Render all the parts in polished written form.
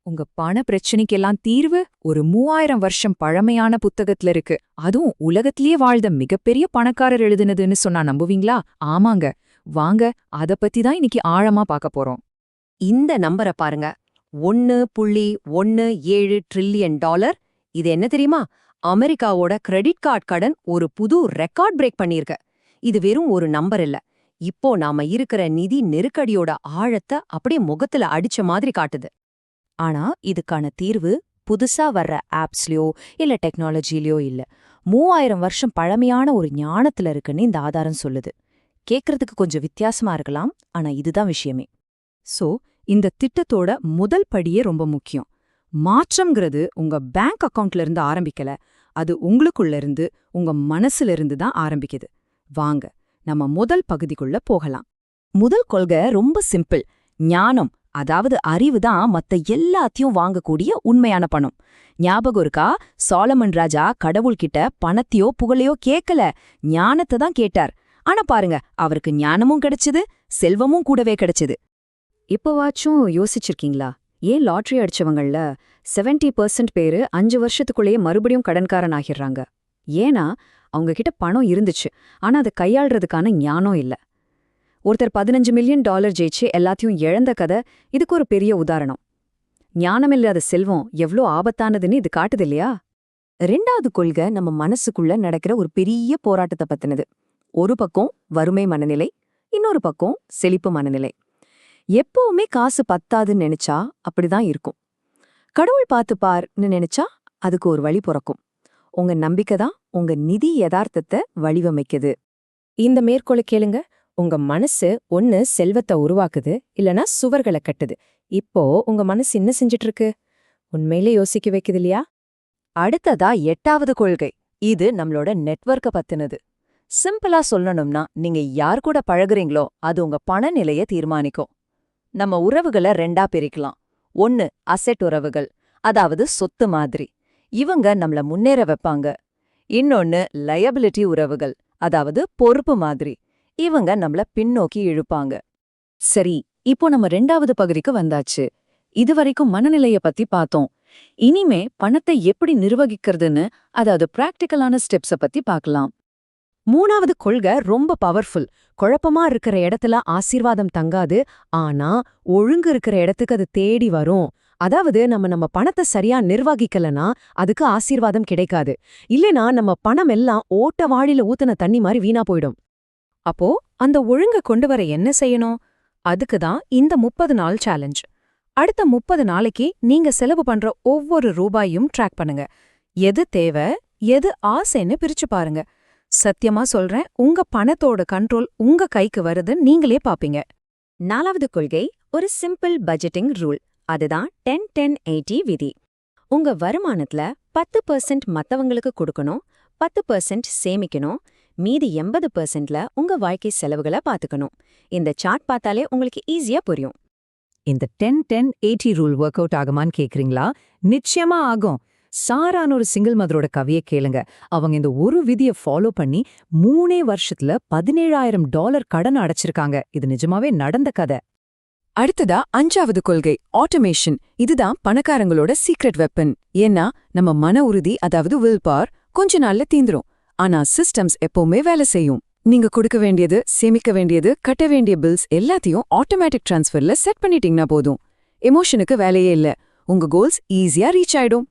உங்க பண பிரச்சனைக்கெல்லாம் தீர்வு ஒரு 3000 வருஷம் பழமையான புத்தகத்துல இருக்கு. அதுவும் உலகத்திலேயே வாழ்ந்த மிகப்பெரிய பணக்காரர் எழுதுனதுன்னு சொன்னா நம்புவீங்களா? ஆமாங்க. வாங்க, அத பத்தி தான் இன்னைக்கு ஆழமா பார்க்க போறோம். இந்த நம்பரை பாருங்க. 1.17 ட்ரில்லியன் டாலர். இது என்ன தெரியுமா? அமெரிக்காவோட கிரெடிட் கார்டு கடன் ஒரு புது ரெக்கார்ட் பிரேக் பண்ணியிருக்கு. இது வெறும் ஒரு நம்பர் இல்ல. இப்போ நாம இருக்கிற நிதி நெருக்கடியோட ஆழத்தை அப்படியே முகத்துல அடிச்ச மாதிரி காட்டுது. ஆனா இதுக்கான தீர்வு புதுசா வர்ற ஆப்ஸ்லயோ இல்ல டெக்னாலஜிலயோ இல்ல, 3000 வருஷம் பழமையான ஒரு ஞானத்துல இருக்குன்னு இந்த ஆதாரம் சொல்லுது. கேக்குறதுக்கு கொஞ்சம் வித்தியாசமா இருக்கலாம், ஆனா இதுதான் விஷயமே. சோ, இந்த திட்டத்தோட முதல் படியே ரொம்ப முக்கியம். மாற்றம்ங்கிறது உங்க பேங்க் அக்கவுண்ட்ல இருந்து ஆரம்பிக்கல, அது உங்களுக்குள்ள இருந்து, உங்க மனசுல இருந்து தான் ஆரம்பிக்குது. வாங்க, நம்ம முதல் பகுதிக்குள்ள போகலாம். முதல் கொள்கை ரொம்ப சிம்பிள். ஞானம், அதாவது அறிவு தான் மத்த எல்லாத்தையும் வாங்கக்கூடிய உண்மையான பணம். ஞாபகம் இருக்கா? சாலமன் ராஜா கடவுள்கிட்ட பணத்தையோ புகழையோ கேட்கல, ஞானத்தை தான் கேட்டார். ஆனா பாருங்க, அவருக்கு ஞானமும் கிடைச்சது, செல்வமும் கூடவே கிடைச்சது. இப்போவாச்சும் யோசிச்சிருக்கீங்களா? ஏன் லாட்டரி அடிச்சவங்கள 70% பேரு 5 வருஷத்துக்குள்ளேயே மறுபடியும் கடன்காரன் ஆகிடுறாங்க? ஏன்னா அவங்க கிட்ட பணம் இருந்துச்சு, ஆனா அதை கையாள்றதுக்கான ஞானம் இல்ல. ஒருத்தர் $15 மில்லியன் ஜெயிச்சு எல்லாத்தையும் இழந்த கதை இதுக்கு ஒரு பெரிய உதாரணம். ஞானமில்லாத செல்வம் எவ்ளோ ஆபத்தானதுன்னு இது காட்டுது இல்லையா? ரெண்டாவது கொள்கை நம்ம மனசுக்குள்ள நடக்கிற ஒரு பெரிய போராட்டத்தை பத்தினது. ஒரு பக்கம் வறுமை மனநிலை, இன்னொரு பக்கம் செழிப்பு மனநிலை. எப்பவுமே காசு பத்தாதுன்னு நினைச்சா அப்படிதான் இருக்கும். கடவுள் பார்த்துப்பார்னு நினைச்சா அதுக்கு ஒரு வழி பிறக்கும். உங்க நம்பிக்கை தான் உங்க நிதி யதார்த்தத்தை வடிவமைக்குது. இந்த மேற்கோளை கேளுங்க. உங்க மனசு ஒன்னு செல்வத்தை உருவாக்குது, இல்லனா சுவர்களை கட்டுது. இப்போ உங்க மனசு என்ன செஞ்சிட்டு இருக்கு? உண்மையிலே யோசிக்க வைக்குது இல்லையா? அடுத்ததா 8வது கொள்கை. இது நம்மளோட நெட்வொர்க்க பத்தினது. சிம்பிளா சொல்லணும்னா, நீங்க யார் கூட பழகுறீங்களோ அது உங்க பண நிலைய தீர்மானிக்கும். நம்ம உறவுகளை 2ஆ பிரிக்கலாம். 1 அசெட் உறவுகள், அதாவது சொத்து மாதிரி. இவங்க நம்மள முன்னேற வைப்பாங்க. இன்னொன்னு லயபிலிட்டி உறவுகள், அதாவது பொறுப்பு மாதிரி. இவங்க நம்மள பின்னோக்கி இழுப்பாங்க. சரி, இப்போ நம்ம 2வது பகுதிக்கு வந்தாச்சு. இதுவரைக்கும் மனநிலைய பத்தி பார்த்தோம். இனிமே பணத்தை எப்படி நிர்வகிக்கிறதுன்னு, அதாவது பிராக்டிக்கலான ஸ்டெப்ஸ பத்தி பார்க்கலாம். 3வது கொள்கை ரொம்ப பவர்ஃபுல். குழப்பமா இருக்கிற இடத்துல ஆசீர்வாதம் தங்காது, ஆனா ஒழுங்கு இருக்கிற இடத்துக்கு அது தேடி வரும். அதாவது நம்ம பணத்தை சரியா நிர்வகிக்கலனா அதுக்கு ஆசீர்வாதம் கிடைக்காது. இல்லனா நம்ம பணம் எல்லாம் ஓட்ட வாளில ஊத்துன தண்ணி மாதிரி வீணா போயிடும். அப்போ அந்த ஒழுங்க கொண்டு வர என்ன செய்யணும்? அதுக்கு தான் இந்த 30 நாள் சேலஞ்ச். அடுத்த 30 நாளைக்கு நீங்க செலவு பண்ற ஒவ்வொரு ரூபாயும் ட்ராக் பண்ணுங்க. எது தேவை, எது ஆசைன்னு பிரிச்சு பாருங்க. சத்தியமா சொல்றேன், உங்க பணத்தோட கண்ட்ரோல் உங்க கைக்கு வருது, நீங்களே பாப்பீங்க. 4வது கொள்கை ஒரு சிம்பிள் பட்ஜெட்டிங் ரூல். அதுதான் 10-10-80 விதி. உங்க வருமானத்துல 10% மத்தவங்களுக்கு கொடுக்கணும், 10% சேமிக்கணும், மீதி 80%ல உங்க வாழ்க்கை செலவுகளை பாத்துக்கணும். இந்த சார்ட் பார்த்தாலே உங்களுக்கு ஈஸியா புரியும். இந்த 10-10-80 ரூல் ஒர்க் அவுட் ஆகுமான்னு கேக்குறீங்களா? நிச்சயமா ஆகும். சாரான ஒரு சிங்கிள் மதரோட கவியை கேளுங்க. அவங்க இந்த ஒரு விதியை ஃபாலோ பண்ணி 3 வருஷத்துல $17,000 கடன் அடைச்சிருக்காங்க. இது நிஜமாவே நடந்த கதை. அடுத்ததா 5வது கொள்கை, ஆட்டோமேஷன். இதுதான் பணக்காரங்களோட சீக்ரெட் வெப்பன். ஏன்னா நம்ம மன உறுதி, அதாவது வில் பவர், கொஞ்ச நாள்ல தீந்துரும். ஆனா சிஸ்டம்ஸ் எப்பவுமே வேலை செய்யும். நீங்க கொடுக்க வேண்டியது, சேமிக்க வேண்டியது, கட்ட வேண்டிய பில்ஸ் எல்லாத்தையும் ஆட்டோமேட்டிக் டிரான்ஸ்ஃபர்ல செட் பண்ணிட்டீங்கன்னா போதும். எமோஷனுக்கு வேலையே இல்ல. உங்க கோல்ஸ் ஈஸியா ரீச் ஆயிடும்.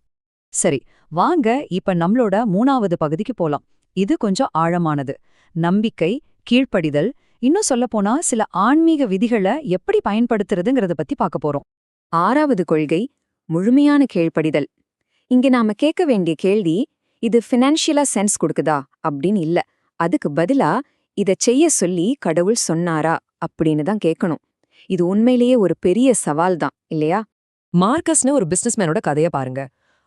சரி, வாங்க இப்ப நம்மளோட 3வது பகுதிக்கு போலாம். இது கொஞ்சம் ஆழமானது. நம்பிக்கை, கீழ்ப்படிதல், இன்னும் சொல்லப்போனா சில ஆன்மீக விதிகளை எப்படி பயன்படுத்துறதுங்கிறத பத்தி பார்க்க போறோம். 6வது கொள்கை முழுமையான கீழ்ப்படிதல். இங்க நாம கேட்க வேண்டிய கேள்வி, இது ஃபினான்ஷியலா சென்ஸ் கொடுக்குதா அப்படின்னு இல்ல. அதுக்கு பதிலா இத செய்ய சொல்லி கடவுள் சொன்னாரா அப்படின்னு தான் கேட்கணும். இது உண்மையிலேயே ஒரு பெரிய சவால் தான் இல்லையா? மார்க்கஸ்னு ஒரு பிசினஸ்மேனோட கதைய பாருங்க.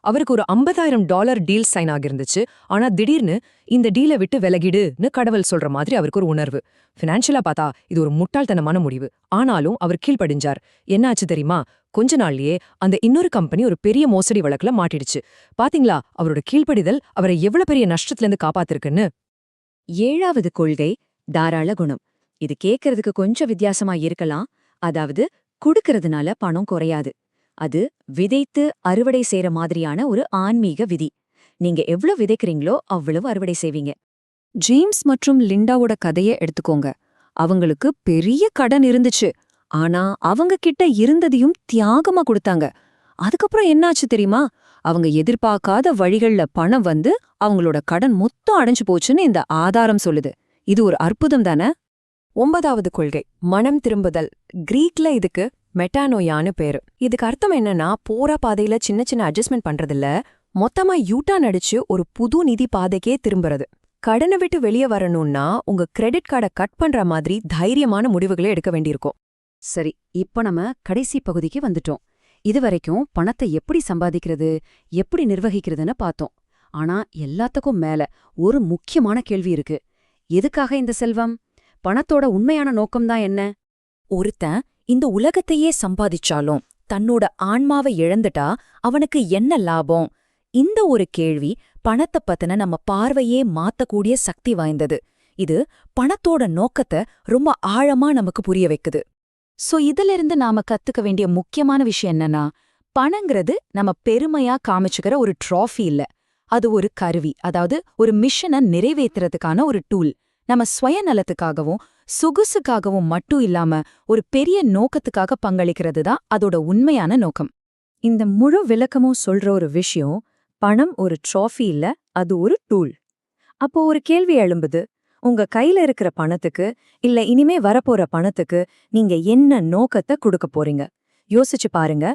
அவருக்கு ஒரு $50,000 டீல் சைன் ஆகிருந்துச்சு. ஆனா திடீர்னு இந்த டீலை விட்டு விலகிடுன்னு கடவுள் சொல்ற மாதிரி அவருக்கு ஒரு உணர்வு. ஃபினான்ஷியலா பார்த்தா இது ஒரு முட்டாள்தனமான முடிவு. ஆனாலும் அவர் கீழ்ப்படிஞ்சார். என்ன ஆச்சு தெரியுமா? கொஞ்ச நாள்லயே அந்த இன்னொரு கம்பெனி ஒரு பெரிய மோசடி வழக்குல மாட்டிடுச்சு. பாத்தீங்களா அவரோட கீழ்ப்படிதல் அவரை எவ்வளவு பெரிய நஷ்டத்துல இருந்து காப்பாத்திருக்குன்னு. 7வது கொள்கை தாராள குணம். இது கேட்கறதுக்கு கொஞ்சம் வித்தியாசமா இருக்கலாம். அதாவது, குடுக்கறதுனால பணம் குறையாது. அது விதைத்து அறுவடை செய்யற மாதிரியான ஒரு ஆன்மீக விதி. நீங்க எவ்வளவு விதைக்கிறீங்களோ அவ்வளவு அறுவடை செய்வீங்க. ஜேம்ஸ் மற்றும் லிண்டாவோட கதையை எடுத்துக்கோங்க. அவங்களுக்கு பெரிய கடன் இருந்துச்சு. ஆனா அவங்க கிட்ட இருந்ததையும் தியாகமா கொடுத்தாங்க. அதுக்கப்புறம் என்னாச்சு தெரியுமா? அவங்க எதிர்பார்க்காத வழிகள்ல பணம் வந்து அவங்களோட கடன் மொத்தம் அடைஞ்சு போச்சுன்னு இந்த ஆதாரம் சொல்லுது. இது ஒரு அற்புதம் தானே? 9வது கொள்கை, மனம் திரும்புதல். கிரீக்ல இதுக்கு மெட்டானோயான்னு பேரு. இதுக்கு அர்த்தம் என்னன்னா, போற பாதையில சின்ன சின்ன அட்ஜஸ்ட்மெண்ட் பண்றதில்ல, மொத்தமா யூட்டர்ன் அடிச்சு ஒரு புது நிதி பாதைக்கே திரும்புறது. கடனை விட்டு வெளியே வரணும்னா உங்க கிரெடிட் கார்டை கட் பண்ற மாதிரி தைரியமான முடிவுகளை எடுக்க வேண்டியிருக்கும். சரி, இப்ப நம்ம கடைசி பகுதிக்கு வந்துட்டோம். இதுவரைக்கும் பணத்தை எப்படி சம்பாதிக்கிறது, எப்படி நிர்வகிக்கிறதுன்னு பார்த்தோம். ஆனா எல்லாத்துக்கும் மேல ஒரு முக்கியமான கேள்வி இருக்கு. எதுக்காக இந்த செல்வம்? பணத்தோட உண்மையான நோக்கம்தான் என்ன? ஒருத்தன் இந்த உலகத்தையே சம்பாதிச்சாலும் தன்னோட ஆன்மாவை இழந்துட்டா அவனுக்கு என்ன லாபம்? இந்த ஒரு கேள்வி பணத்தை பத்தின நம்ம பார்வையே மாத்தக்கூடிய சக்தி வாய்ந்தது. இது பணத்தோட நோக்கத்தை ரொம்ப ஆழமா நமக்கு புரிய வைக்குது. சோ இதிலிருந்து நாம கத்துக்க வேண்டிய முக்கியமான விஷயம் என்னன்னா, பணங்கிறது நம்ம பெருமையா காமிச்சுக்கிற ஒரு ட்ராஃபி இல்ல. அது ஒரு கருவி, அதாவது ஒரு மிஷனை நிறைவேத்துறதுக்கான ஒரு டூல். நம்ம சுயநலத்துக்காகவும் சொகுசுக்காகவும் மட்டும் இல்லாம ஒரு பெரிய நோக்கத்துக்காக பங்களிக்கிறது தான் அதோட உண்மையான நோக்கம். இந்த முழு விளக்கமும் சொல்ற ஒரு விஷயம், பணம் ஒரு ட்ராஃபி இல்ல, அது ஒரு டூல். அப்போ ஒரு கேள்வி எழும்புது. உங்க கையில இருக்கிற பணத்துக்கு, இல்ல இனிமே வரப்போற பணத்துக்கு நீங்க என்ன நோக்கத்தை கொடுக்க போறீங்க? யோசிச்சு பாருங்க.